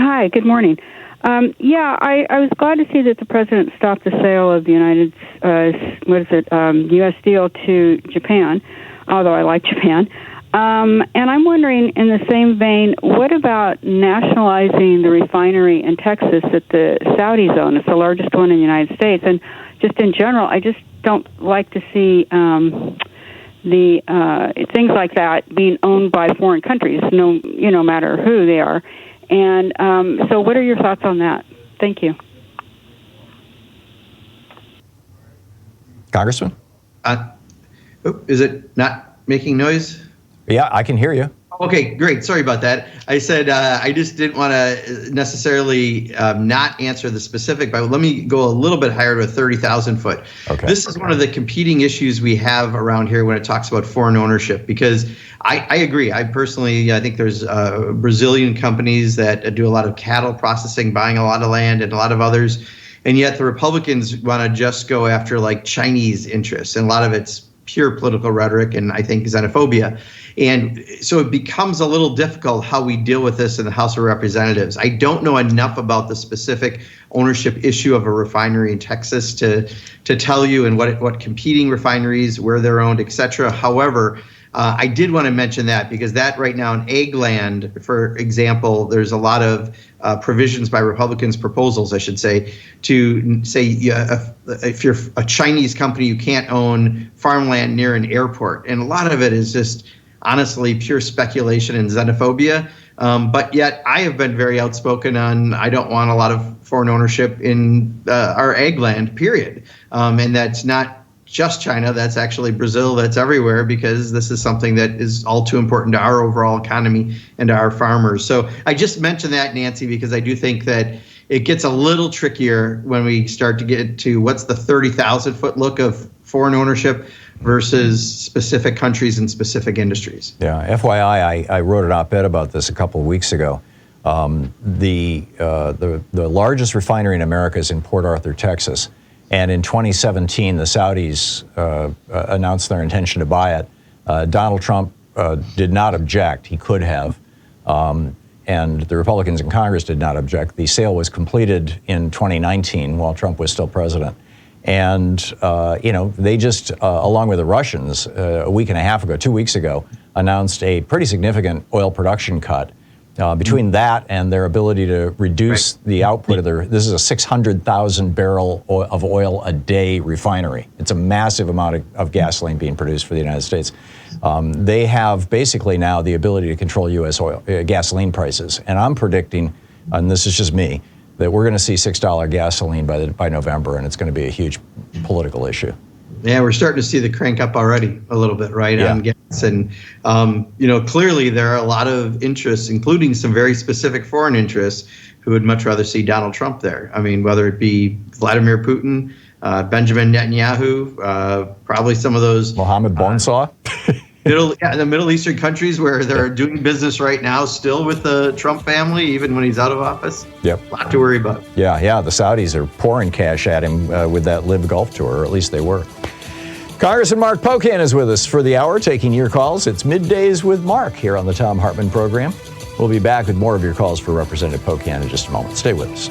Hi, good morning. I was glad to see that the president stopped the sale of the U.S. steel to Japan, although I like Japan. And I'm wondering, in the same vein, what about nationalizing the refinery in Texas that the Saudis own? It's the largest one in the United States. And just in general, I just don't like to see the things like that being owned by foreign countries, no matter who they are. And so what are your thoughts on that? Thank you. Congressman? Is it not making noise? Yeah, I can hear you. Okay, great. Sorry about that. I said I just didn't want to necessarily not answer the specific, but let me go a little bit higher to a 30,000 foot. Okay. This is one of the competing issues we have around here when it talks about foreign ownership, because I agree. I think there's Brazilian companies that do a lot of cattle processing, buying a lot of land, and a lot of others. And yet the Republicans want to just go after like Chinese interests, and a lot of it's pure political rhetoric and I think xenophobia. And so it becomes a little difficult how we deal with this in the House of Representatives. I don't know enough about the specific ownership issue of a refinery in Texas to tell you and what competing refineries, where they're owned, et cetera. However, I did want to mention that because that right now in ag land, for example, there's a lot of provisions by Republicans, proposals, I should say, to say if you're a Chinese company, you can't own farmland near an airport. And a lot of it is just honestly pure speculation and xenophobia. But yet I have been very outspoken on I don't want a lot of foreign ownership in our ag land, period. And that's not just China, that's actually Brazil, that's everywhere, because this is something that is all too important to our overall economy and to our farmers. So I just mentioned that, Nancy, because I do think that it gets a little trickier when we start to get to what's the 30,000 foot look of foreign ownership versus specific countries and specific industries. Yeah, FYI, I wrote an op-ed about this a couple of weeks ago. The largest refinery in America is in Port Arthur, Texas. And in 2017, the Saudis announced their intention to buy it. Donald Trump did not object. He could have. And the Republicans in Congress did not object. The sale was completed in 2019 while Trump was still president. And, they just, along with the Russians, a week and a half ago, 2 weeks ago, announced a pretty significant oil production cut. Between that and their ability to reduce the output of this is a 600,000 barrel of oil a day refinery. It's a massive amount of gasoline being produced for the United States. They have basically now the ability to control U.S. gasoline prices. And I'm predicting, and this is just me, that we're going to see $6 gasoline by November, and it's going to be a huge political issue. Yeah, we're starting to see the crank up already a little bit, right, on gas. And, clearly there are a lot of interests, including some very specific foreign interests, who would much rather see Donald Trump there. I mean, whether it be Vladimir Putin, Benjamin Netanyahu, probably some of those. Mohammed Bonsaw. The Middle Eastern countries where they're doing business right now still with the Trump family, even when he's out of office. Yep. A lot to worry about. Yeah. The Saudis are pouring cash at him with that Live Golf Tour, or at least they were. Congressman Mark Pocan is with us for the hour, taking your calls. It's Middays with Mark here on the Thom Hartmann Program. We'll be back with more of your calls for Representative Pocan in just a moment. Stay with us.